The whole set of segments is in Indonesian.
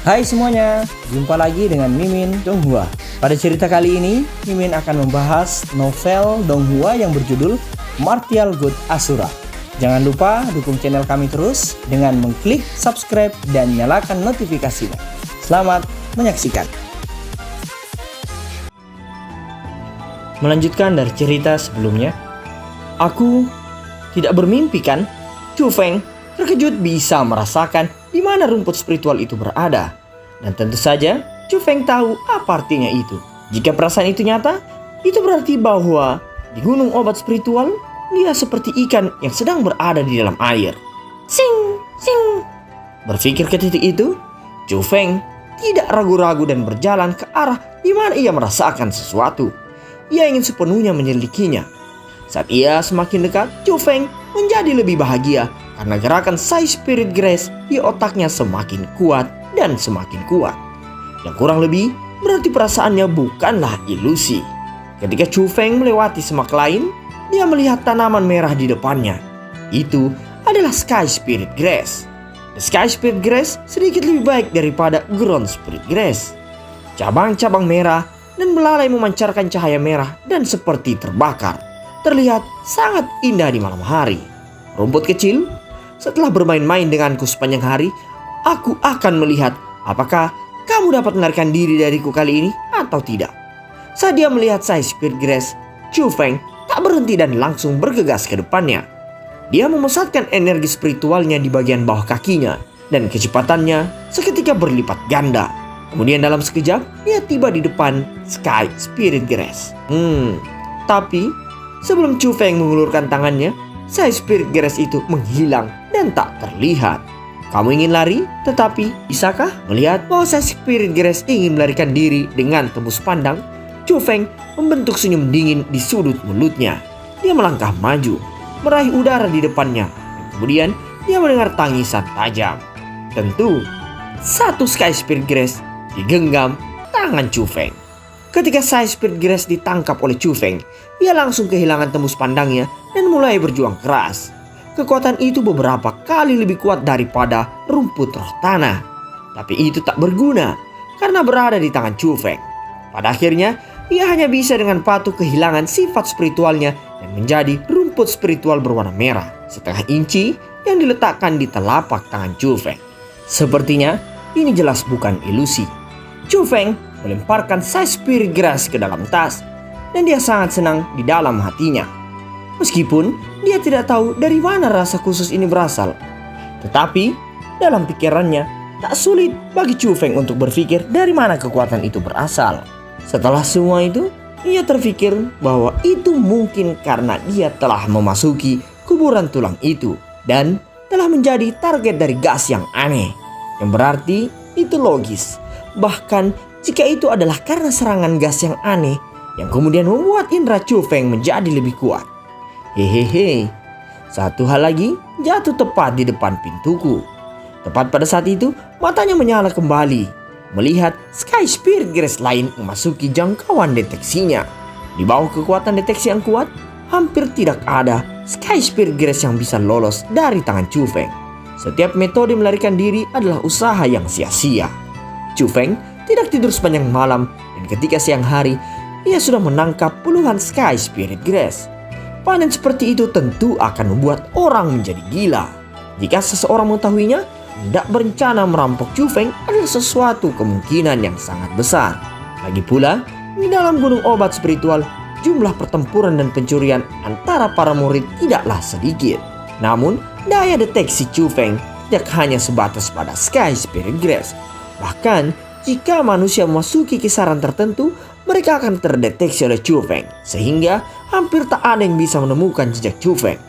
Hai semuanya, jumpa lagi dengan Mimin Donghua. Pada cerita kali ini, Mimin akan membahas novel Donghua yang berjudul Martial God Asura. Jangan lupa dukung channel kami terus dengan mengklik subscribe dan nyalakan notifikasinya. Selamat menyaksikan. Melanjutkan dari cerita sebelumnya, aku tidak bermimpi kan? Chu Feng terkejut bisa merasakan di mana rumput spiritual itu berada. Dan tentu saja, Chu Feng tahu apa artinya itu. Jika perasaan itu nyata, itu berarti bahwa di gunung obat spiritual, dia seperti ikan yang sedang berada di dalam air. Sing, sing. Berpikir ke titik itu, Chu Feng tidak ragu-ragu dan berjalan ke arah di mana ia merasakan sesuatu. Ia ingin sepenuhnya menyelidikinya. Saat ia semakin dekat, Chu Feng menjadi lebih bahagia karena gerakan Sai Spirit Grace di otaknya semakin kuat dan semakin kuat. Yang kurang lebih berarti perasaannya bukanlah ilusi. Ketika Chu Feng melewati semak lain, dia melihat tanaman merah di depannya. Itu adalah Sky Spirit Grass. The Sky Spirit Grass sedikit lebih baik daripada Ground Spirit Grass. Cabang-cabang merah dan belalai memancarkan cahaya merah dan seperti terbakar. Terlihat sangat indah di malam hari. Rumput kecil, setelah bermain-main denganku sepanjang hari, aku akan melihat apakah kamu dapat melarikan diri dariku kali ini atau tidak. Saat dia melihat Sai Spirit Grass, Chu Feng tak berhenti dan langsung bergegas ke depannya. Dia memusatkan energi spiritualnya di bagian bawah kakinya dan kecepatannya seketika berlipat ganda. Kemudian dalam sekejap, dia tiba di depan Sky Spirit Grass. Tapi sebelum Chu Feng mengulurkan tangannya, Sai Spirit Grass itu menghilang dan tak terlihat. Kamu ingin lari, tetapi bisakah melihat bahwa Sai Spirit Grass ingin melarikan diri dengan tembus pandang? Chu Feng membentuk senyum dingin di sudut mulutnya. Dia melangkah maju, meraih udara di depannya. Kemudian dia mendengar tangisan tajam. Tentu, satu Sky Spirit Grass digenggam tangan Chu Feng. Ketika Sai Spirit Grass ditangkap oleh Chu Feng, ia langsung kehilangan tembus pandangnya dan mulai berjuang keras. Kekuatan itu beberapa kali lebih kuat daripada rumput roh tanah. Tapi itu tak berguna karena berada di tangan Chu Feng. Pada akhirnya, ia hanya bisa dengan patuh kehilangan sifat spiritualnya dan menjadi rumput spiritual berwarna merah, setengah inci yang diletakkan di telapak tangan Chu Feng. Sepertinya ini jelas bukan ilusi. Chu Feng melemparkan Sai Spirit Grass ke dalam tas dan dia sangat senang di dalam hatinya. Meskipun dia tidak tahu dari mana rasa khusus ini berasal. Tetapi dalam pikirannya tak sulit bagi Chu Feng untuk berpikir dari mana kekuatan itu berasal. Setelah semua itu, ia terpikir bahwa itu mungkin karena dia telah memasuki kuburan tulang itu dan telah menjadi target dari gas yang aneh. Yang berarti itu logis. Bahkan jika itu adalah karena serangan gas yang aneh yang kemudian membuat indera Chu Feng menjadi lebih kuat. Hehehe, satu hal lagi jatuh tepat di depan pintuku. Tepat pada saat itu, matanya menyala kembali, melihat Sky Spirit Grass lain memasuki jangkauan deteksinya. Di bawah kekuatan deteksi yang kuat, hampir tidak ada Sky Spirit Grass yang bisa lolos dari tangan Chu Feng. Setiap metode melarikan diri adalah usaha yang sia-sia. Chu Feng tidak tidur sepanjang malam dan ketika siang hari, ia sudah menangkap puluhan Sky Spirit Grass. Panen seperti itu tentu akan membuat orang menjadi gila. Jika seseorang mengetahuinya, hendak berencana merampok Chu Feng adalah sesuatu kemungkinan yang sangat besar. Lagi pula, di dalam gunung obat spiritual, jumlah pertempuran dan pencurian antara para murid tidaklah sedikit. Namun, daya deteksi Chu Feng tidak hanya sebatas pada Sky Spirit Grass. Bahkan, jika manusia memasuki kisaran tertentu, mereka akan terdeteksi oleh Chu Feng, sehingga hampir tak ada yang bisa menemukan jejak Chu Feng.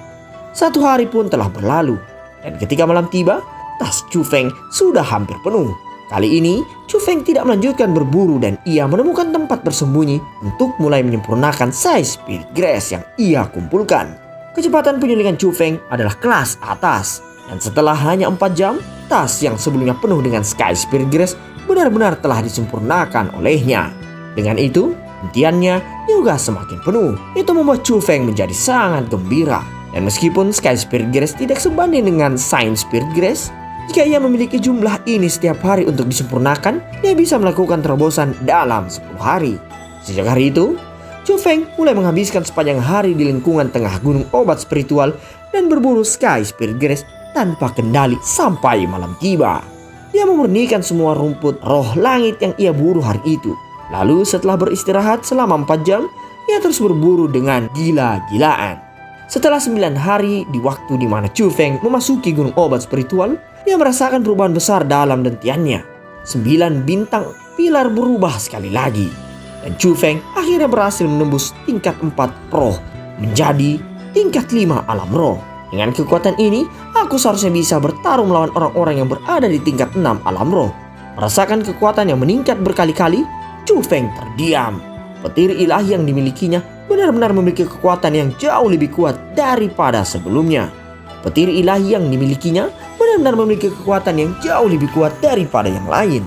Satu hari pun telah berlalu, dan ketika malam tiba, tas Chu Feng sudah hampir penuh. Kali ini, Chu Feng tidak melanjutkan berburu dan ia menemukan tempat bersembunyi untuk mulai menyempurnakan Sai Spirit Grass yang ia kumpulkan. Kecepatan penyulingan Chu Feng adalah kelas atas, dan setelah hanya 4 jam, tas yang sebelumnya penuh dengan Sky Spirit Grass benar-benar telah disempurnakan olehnya. Dengan itu, impiannya juga semakin penuh. Itu membuat Chu Feng menjadi sangat gembira. Dan meskipun Sky Spirit Grass tidak sebanding dengan Sign Spirit Grass, Jika ia memiliki jumlah ini setiap hari untuk disempurnakan, dia bisa melakukan terobosan dalam 10 hari. Sejak hari itu, Chu Feng mulai menghabiskan sepanjang hari di lingkungan tengah gunung obat spiritual dan berburu Sky Spirit Grass tanpa kendali sampai malam tiba. Dia memurnikan semua rumput roh langit yang ia buru hari itu. Lalu setelah beristirahat selama 4 jam, ia terus berburu dengan gila-gilaan. Setelah 9 hari di waktu di mana Chu Feng memasuki gunung obat spiritual, dia merasakan perubahan besar dalam dentiannya. 9 bintang pilar berubah sekali lagi. Dan Chu Feng akhirnya berhasil menembus tingkat 4 roh menjadi tingkat 5 alam roh. Dengan kekuatan ini, aku seharusnya bisa bertarung melawan orang-orang yang berada di tingkat 6 alam roh. Merasakan kekuatan yang meningkat berkali-kali, Chu Feng terdiam. Petir ilahi yang dimilikinya benar-benar memiliki kekuatan yang jauh lebih kuat daripada sebelumnya. Petir ilahi yang dimilikinya benar-benar memiliki kekuatan yang jauh lebih kuat daripada yang lain.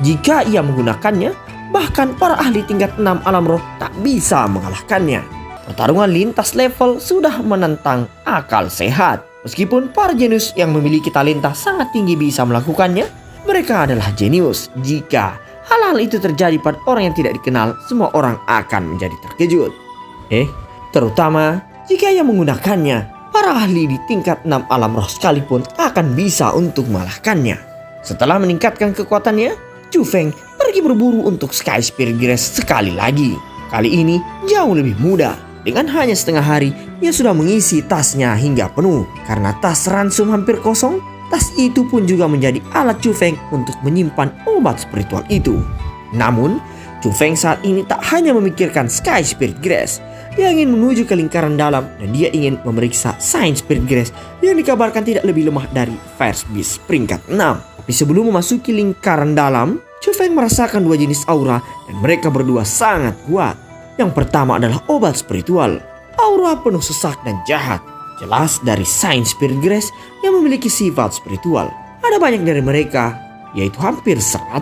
Jika ia menggunakannya, bahkan para ahli tingkat 6 alam roh tak bisa mengalahkannya. Pertarungan lintas level sudah menentang akal sehat. Meskipun para jenius yang memiliki talenta sangat tinggi bisa melakukannya, mereka adalah jenius. Jika hal-hal itu terjadi pada orang yang tidak dikenal, semua orang akan menjadi terkejut. Terutama jika ia menggunakannya, para ahli di tingkat 6 alam roh sekalipun akan bisa untuk mengalahkannya. Setelah meningkatkan kekuatannya, Chu Feng pergi berburu untuk Sky Spirit Grass sekali lagi. Kali ini jauh lebih mudah. Dengan hanya setengah hari, ia sudah mengisi tasnya hingga penuh. Karena tas ransum hampir kosong, tas itu pun juga menjadi alat Chu Feng untuk menyimpan obat spiritual itu. Namun, Chu Feng saat ini tak hanya memikirkan Sky Spirit Grass. Dia ingin menuju ke lingkaran dalam dan dia ingin memeriksa Sign Spirit Grass yang dikabarkan tidak lebih lemah dari Fire Beast peringkat 6. Tapi sebelum memasuki lingkaran dalam, Chu Feng merasakan 2 jenis aura dan mereka berdua sangat kuat. Yang pertama adalah obat spiritual, aura penuh sesak dan jahat. Jelas dari Sign Spirit Grass yang memiliki sifat spiritual. Ada banyak dari mereka, yaitu hampir 100.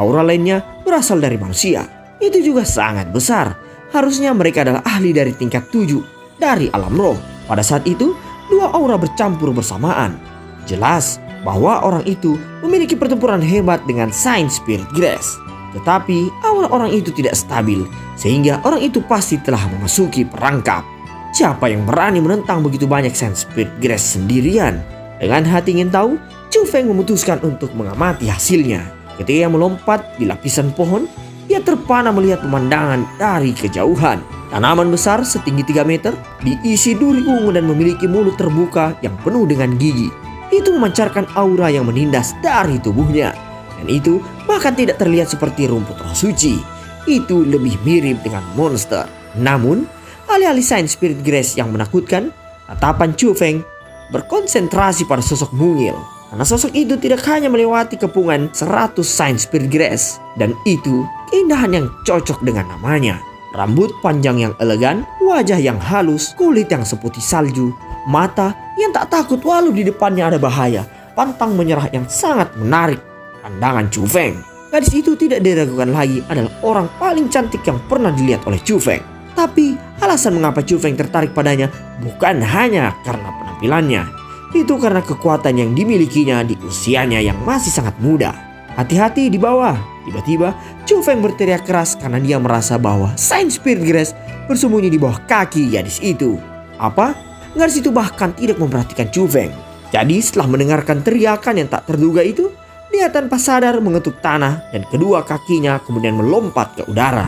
Aura lainnya berasal dari manusia. Itu juga sangat besar. Harusnya mereka adalah ahli dari tingkat 7 dari alam roh. Pada saat itu, 2 aura bercampur bersamaan. Jelas bahwa orang itu memiliki pertempuran hebat dengan Sign Spirit Grass. Tetapi aura orang itu tidak stabil, sehingga orang itu pasti telah memasuki perangkap. Siapa yang berani menentang begitu banyak Sign Spirit Grass sendirian? Dengan hati ingin tahu, Chu Feng memutuskan untuk mengamati hasilnya. Ketika ia melompat di lapisan pohon, ia terpana melihat pemandangan dari kejauhan. Tanaman besar setinggi 3 meter, diisi duri ungu dan memiliki mulut terbuka yang penuh dengan gigi. Itu memancarkan aura yang menindas dari tubuhnya. Dan itu bahkan tidak terlihat seperti rumput roh suci. Itu lebih mirip dengan monster. Namun, alih-alih Sign Spirit Grass yang menakutkan, tatapan Chu Feng berkonsentrasi pada sosok mungil. Karena sosok itu tidak hanya melewati kepungan 100 Sign Spirit Grass. Dan itu keindahan yang cocok dengan namanya. Rambut panjang yang elegan, wajah yang halus, kulit yang seputih salju, mata yang tak takut walau di depannya ada bahaya, pantang menyerah yang sangat menarik pandangan Chu Feng. Gadis itu tidak diragukan lagi adalah orang paling cantik yang pernah dilihat oleh Chu Feng. Tapi alasan mengapa Chu Feng tertarik padanya bukan hanya karena penampilannya. Itu karena kekuatan yang dimilikinya di usianya yang masih sangat muda. Hati-hati di bawah. Tiba-tiba Chu Feng berteriak keras karena dia merasa bahwa Sign Spirit Grass bersembunyi di bawah kaki gadis itu. Apa? Gadis itu bahkan tidak memperhatikan Chu Feng. Jadi setelah mendengarkan teriakan yang tak terduga itu, dia tanpa sadar mengetuk tanah dan kedua kakinya kemudian melompat ke udara.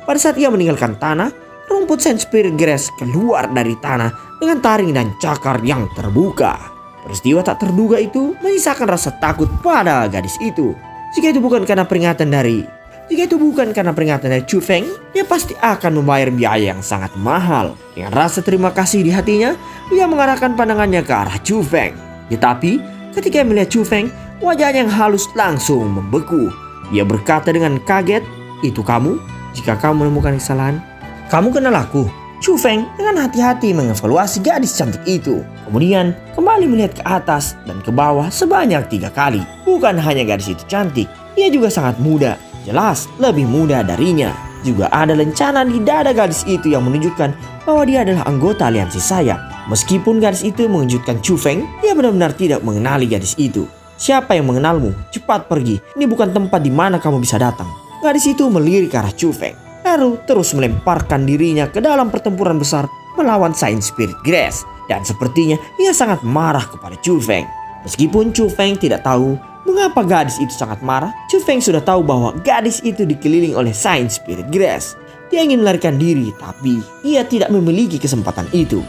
Pada saat ia meninggalkan tanah, rumput Sign Spirit Grass keluar dari tanah dengan taring dan cakar yang terbuka. Peristiwa tak terduga itu menyisakan rasa takut pada gadis itu. Jika itu bukan karena peringatan dari Chu Feng, dia pasti akan membayar biaya yang sangat mahal. Dengan rasa terima kasih di hatinya, dia mengarahkan pandangannya ke arah Chu Feng. Tetapi ketika melihat Chu Feng, wajahnya yang halus langsung membeku. Dia berkata dengan kaget, "Itu kamu? Jika kamu menemukan kesalahan, kamu kenal aku?" Chu Feng dengan hati-hati mengevaluasi gadis cantik itu. Kemudian kembali melihat ke atas dan ke bawah sebanyak 3 kali. Bukan hanya gadis itu cantik, ia juga sangat muda. Jelas lebih muda darinya. Juga ada lencana di dada gadis itu yang menunjukkan bahwa dia adalah anggota aliansi sayap. Meskipun gadis itu mengejutkan Chu Feng, ia benar-benar tidak mengenali gadis itu. "Siapa yang mengenalmu? Cepat pergi, ini bukan tempat di mana kamu bisa datang." Gadis itu melirik ke arah Chu Feng, lalu terus melemparkan dirinya ke dalam pertempuran besar melawan Saint Spirit Grace. Dan sepertinya ia sangat marah kepada Chu Feng. Meskipun Chu Feng tidak tahu mengapa gadis itu sangat marah, Chu Feng sudah tahu bahwa gadis itu dikelilingi oleh Saint Spirit Grace. Dia ingin melarikan diri, tapi ia tidak memiliki kesempatan itu.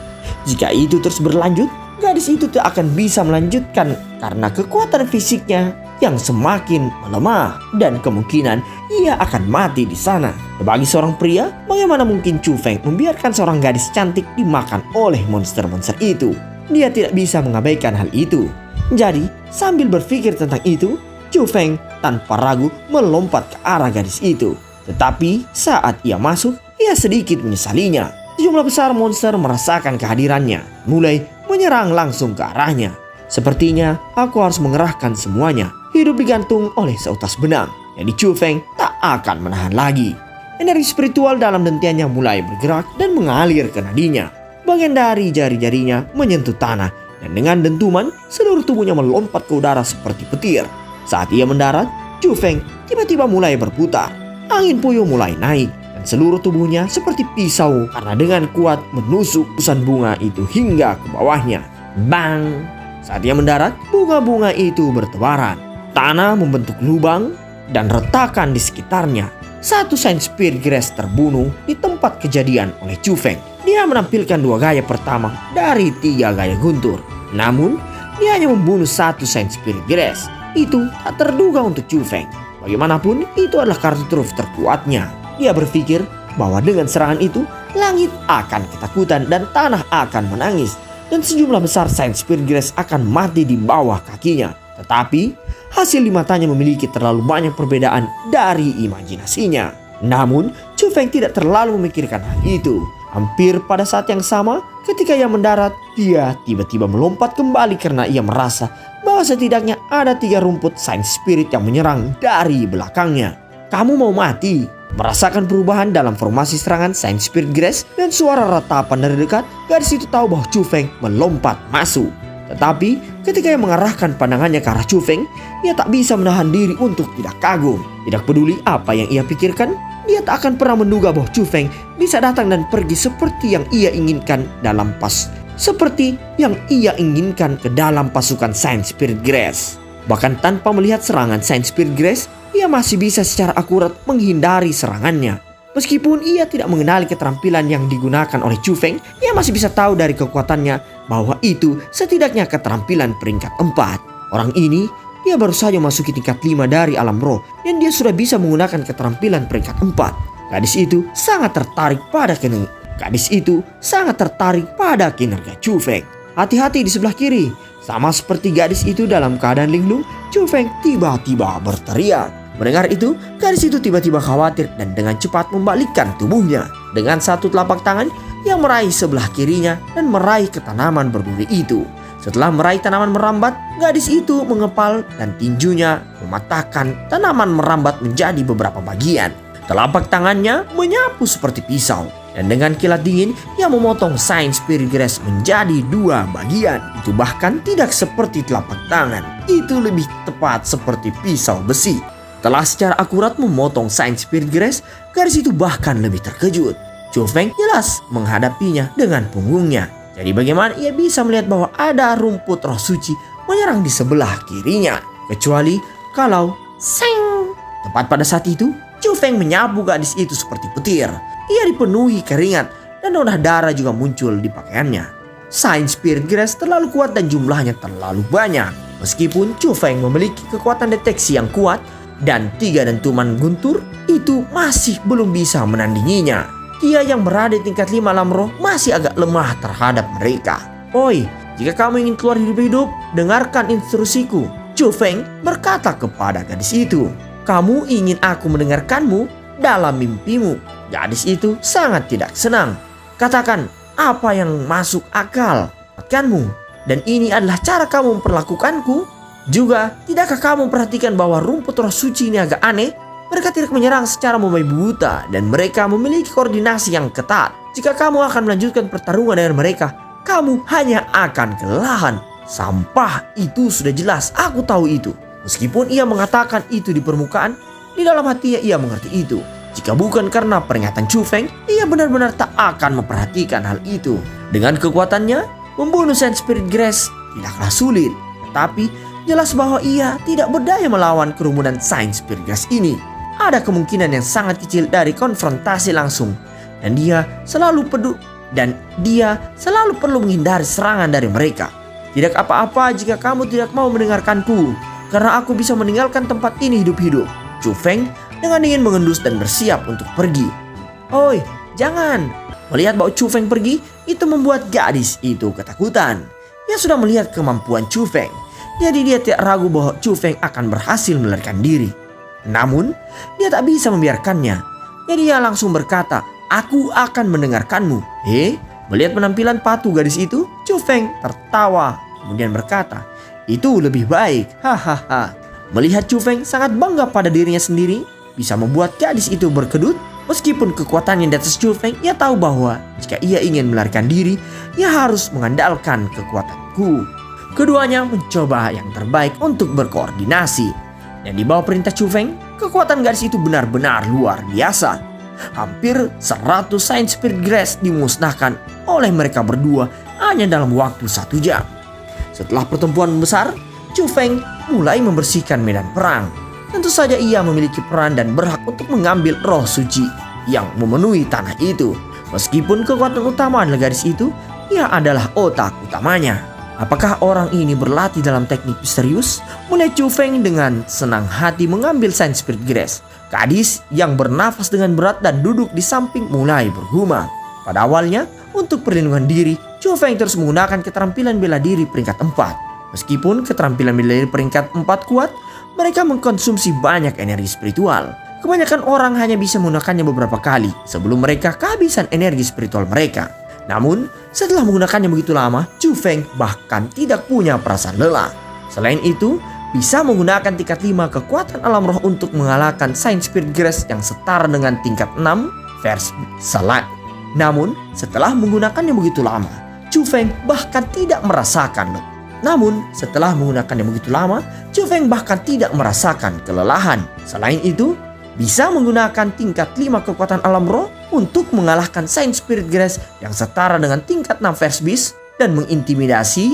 Jika itu terus berlanjut, gadis itu tak akan bisa melanjutkan karena kekuatan fisiknya yang semakin melemah dan kemungkinan ia akan mati di sana. Bagi seorang pria, bagaimana mungkin Chu Feng membiarkan seorang gadis cantik dimakan oleh monster-monster itu? Dia tidak bisa mengabaikan hal itu. Jadi, sambil berpikir tentang itu, Chu Feng tanpa ragu melompat ke arah gadis itu. Tetapi saat ia masuk, ia sedikit menyesalinya. Sejumlah besar monster merasakan kehadirannya, mulai menyerang langsung ke arahnya. Sepertinya aku harus mengerahkan semuanya. Hidup digantung oleh seutas benang. Jadi Chu Feng tak akan menahan lagi. Energi spiritual dalam dentiannya mulai bergerak dan mengalir ke nadinya. Bagian dari jari-jarinya menyentuh tanah, dan dengan dentuman seluruh tubuhnya melompat ke udara seperti petir. Saat ia mendarat, Chu Feng tiba-tiba mulai berputar. Angin puyuh mulai naik dan seluruh tubuhnya seperti pisau karena dengan kuat menusuk usan bunga itu hingga ke bawahnya. Bang! Saat ia mendarat, bunga-bunga itu bertebaran. Tanah membentuk lubang dan retakan di sekitarnya. Satu Saint Spirit Grace terbunuh di tempat kejadian oleh Chu Feng. Dia menampilkan 2 gaya pertama dari 3 gaya guntur. Namun, dia hanya membunuh satu Saint Spirit Grace. Itu tak terduga untuk Chu Feng. Bagaimanapun, itu adalah kartu truf terkuatnya. Dia berpikir bahwa dengan serangan itu, langit akan ketakutan dan tanah akan menangis. Dan sejumlah besar Saint Spirit Grace akan mati di bawah kakinya. Tetapi, hasil di matanya memiliki terlalu banyak perbedaan dari imajinasinya. Namun, Chu Feng tidak terlalu memikirkan hal itu. Hampir pada saat yang sama, ketika ia mendarat, dia tiba-tiba melompat kembali karena ia merasa bahwa setidaknya ada 3 rumput Saint Spirit yang menyerang dari belakangnya. "Kamu mau mati?" Merasakan perubahan dalam formasi serangan Saint Spirit Grace dan suara ratapan dari dekat, gadis itu tahu bahwa Chu Feng melompat masuk. Tetapi ketika ia mengarahkan pandangannya ke arah Chu Feng, ia tak bisa menahan diri untuk tidak kagum. Tidak peduli apa yang ia pikirkan, dia tak akan pernah menduga bahwa Chu Feng bisa datang dan pergi seperti yang ia inginkan ke dalam pasukan Saint Spirit Grace. Bahkan tanpa melihat serangan Saint Spirit Grace, ia masih bisa secara akurat menghindari serangannya. Meskipun ia tidak mengenali keterampilan yang digunakan oleh Chu Feng, ia masih bisa tahu dari kekuatannya bahwa itu setidaknya keterampilan peringkat 4. Orang ini, dia baru saja masuki tingkat 5 dari alam roh dan dia sudah bisa menggunakan keterampilan peringkat 4. Gadis itu sangat tertarik pada kinerja Chu Feng. Hati-hati di sebelah kiri. Sama seperti gadis itu dalam keadaan linglung, Chu Feng tiba-tiba berteriak. Mendengar itu, gadis itu tiba-tiba khawatir dan dengan cepat membalikkan tubuhnya. Dengan satu telapak tangan, ia meraih sebelah kirinya dan meraih ke tanaman berduri itu. Setelah meraih tanaman merambat, gadis itu mengepal dan tinjunya mematahkan tanaman merambat menjadi beberapa bagian. Telapak tangannya menyapu seperti pisau. Dan dengan kilat dingin, ia memotong Saint Spirit Grace menjadi 2 bagian. Itu bahkan tidak seperti telapak tangan. Itu lebih tepat seperti pisau besi. Setelah secara akurat memotong Saint Spirit Grace, gadis itu bahkan lebih terkejut. Chu Feng jelas menghadapinya dengan punggungnya. Jadi bagaimana ia bisa melihat bahwa ada rumput roh suci menyerang di sebelah kirinya? Kecuali kalau seng. Tepat pada saat itu, Chu Feng menyapu gadis itu seperti petir. Ia dipenuhi keringat dan noda darah juga muncul di pakaiannya. Saint Spirit Grace terlalu kuat dan jumlahnya terlalu banyak. Meskipun Chu Feng memiliki kekuatan deteksi yang kuat dan 3 dentuman guntur, itu masih belum bisa menandinginya. Dia yang berada di tingkat 5 alam roh masih agak lemah terhadap mereka. "Oi, jika kamu ingin keluar hidup-hidup, dengarkan instruksiku," Chu Feng berkata kepada gadis itu. "Kamu ingin aku mendengarkanmu dalam mimpimu." Gadis itu sangat tidak senang. "Katakan apa yang masuk akal dapatkanmu, dan ini adalah cara kamu memperlakukanku. Juga, tidakkah kamu memperhatikan bahwa rumput roh suci ini agak aneh? Mereka tidak menyerang secara membabi buta dan mereka memiliki koordinasi yang ketat. Jika kamu akan melanjutkan pertarungan dengan mereka, kamu hanya akan kelelahan. Sampah itu sudah jelas, aku tahu itu. Meskipun ia mengatakan itu di permukaan, di dalam hatinya ia mengerti itu. Jika bukan karena peringatan Chu Feng, ia benar-benar tak akan memperhatikan hal itu. Dengan kekuatannya, membunuh Saint Spirit Grass tidaklah sulit. Tetapi jelas bahwa ia tidak berdaya melawan kerumunan Saint Spirit Grass ini. Ada kemungkinan yang sangat kecil dari konfrontasi langsung. Dan dia selalu perlu menghindari serangan dari mereka. Tidak apa-apa jika kamu tidak mau mendengarkanku, karena aku bisa meninggalkan tempat ini hidup-hidup. Chu Feng dengan dingin mengendus dan bersiap untuk pergi. Oi, jangan. Melihat bahwa Chu Feng pergi, itu membuat gadis itu ketakutan. Ia sudah melihat kemampuan Chu Feng, jadi dia tidak ragu bahwa Chu Feng akan berhasil melarikan diri. Namun, dia tak bisa membiarkannya. Jadi ia langsung berkata, aku akan mendengarkanmu. Melihat penampilan patuh gadis itu, Chu Feng tertawa, kemudian berkata, itu lebih baik. Hahaha. Melihat Chu Feng sangat bangga pada dirinya sendiri, bisa membuat gadis itu berkedut. Meskipun kekuatannya di atas Chu Feng, ia tahu bahwa jika ia ingin melarikan diri, ia harus mengandalkan kekuatanku. Keduanya mencoba yang terbaik untuk berkoordinasi. Dan di bawah perintah Chu Feng, kekuatan gadis itu benar-benar luar biasa. Hampir 100 Saint Spirit Grass dimusnahkan oleh mereka berdua hanya dalam waktu 1 jam. Setelah pertempuran besar, Chu Feng mulai membersihkan medan perang. Tentu saja ia memiliki peran dan berhak untuk mengambil roh suci yang memenuhi tanah itu. Meskipun kekuatan utama adalah gadis itu, ia adalah otak utamanya. Apakah orang ini berlatih dalam teknik misterius? Mulai Chu Feng dengan senang hati mengambil Saint Spirit Grass. Gadis yang bernafas dengan berat dan duduk di samping mulai bergumam. Pada awalnya, untuk perlindungan diri, Chu Feng terus menggunakan keterampilan bela diri peringkat 4. Meskipun keterampilan bela diri peringkat 4 kuat, mereka mengkonsumsi banyak energi spiritual. Kebanyakan orang hanya bisa menggunakannya beberapa kali sebelum mereka kehabisan energi spiritual mereka. Namun, setelah menggunakannya begitu lama, Chu Feng bahkan tidak punya perasaan lelah. Selain itu, bisa menggunakan tingkat 5 kekuatan alam roh untuk mengalahkan Saint Spirit Grass yang setara dengan tingkat 6 versi Salat. Namun, setelah menggunakannya begitu lama, Chu Feng bahkan tidak merasakan kelelahan. Selain itu, bisa menggunakan tingkat 5 kekuatan alam roh untuk mengalahkan Saint Spirit Grass yang setara dengan tingkat 6 First Beast dan mengintimidasi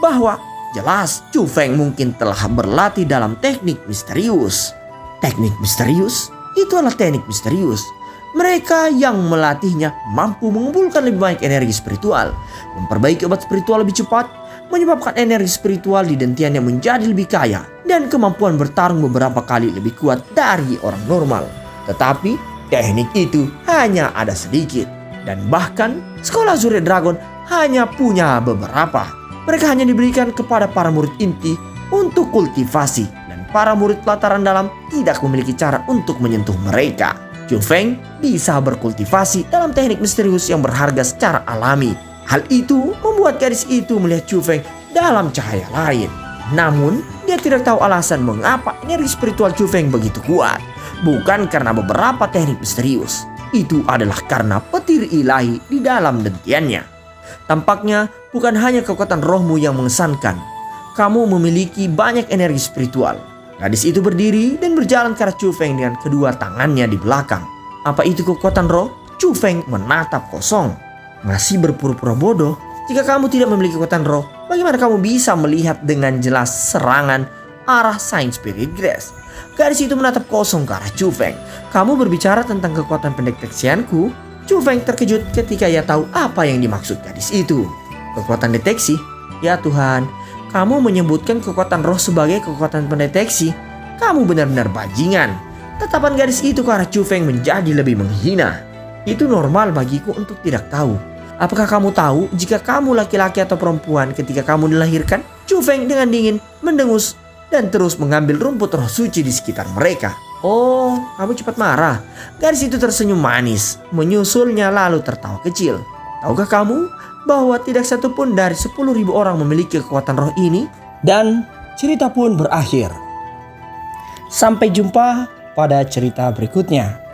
bahwa jelas Chu Feng mungkin telah berlatih dalam teknik misterius. Teknik misterius? Itu adalah teknik misterius. Mereka yang melatihnya mampu mengumpulkan lebih banyak energi spiritual, memperbaiki obat spiritual lebih cepat, menyebabkan energi spiritual di dentiannya menjadi lebih kaya, dan kemampuan bertarung beberapa kali lebih kuat dari orang normal. Tetapi teknik itu hanya ada sedikit, dan bahkan sekolah Azure Dragon hanya punya beberapa. Mereka hanya diberikan kepada para murid inti untuk kultivasi, dan para murid pelataran dalam tidak memiliki cara untuk menyentuh mereka. Chu Feng bisa berkultivasi dalam teknik misterius yang berharga secara alami. Hal itu membuat gadis itu melihat Chu Feng dalam cahaya lain. Namun, dia tidak tahu alasan mengapa energi spiritual Chu Feng begitu kuat. Bukan karena beberapa teknik misterius. Itu adalah karena petir ilahi di dalam dentiannya. Tampaknya bukan hanya kekuatan rohmu yang mengesankan. Kamu memiliki banyak energi spiritual. Gadis itu berdiri dan berjalan ke arah Chu Feng dengan kedua tangannya di belakang. Apa itu kekuatan roh? Chu Feng menatap kosong. Masih berpura-pura bodoh? Jika kamu tidak memiliki kekuatan roh, bagaimana kamu bisa melihat dengan jelas serangan arah Saint Spirit Grass? Gadis itu menatap kosong ke arah Chu Feng. Kamu berbicara tentang kekuatan pendeteksianku? Chu Feng terkejut ketika ia tahu apa yang dimaksud gadis itu. Kekuatan deteksi? Ya Tuhan, kamu menyebutkan kekuatan roh sebagai kekuatan pendeteksi. Kamu benar-benar bajingan. Tatapan gadis itu ke arah Chu Feng menjadi lebih menghina. Itu normal bagiku untuk tidak tahu. Apakah kamu tahu jika kamu laki-laki atau perempuan ketika kamu dilahirkan? Chu Feng dengan dingin mendengus dan terus mengambil rumput roh suci di sekitar mereka. Oh, kamu cepat marah. Gadis itu tersenyum manis, menyusulnya lalu tertawa kecil. Tahukah kamu bahwa tidak satu pun dari 10.000 orang memiliki kekuatan roh ini? Dan cerita pun berakhir. Sampai jumpa pada cerita berikutnya.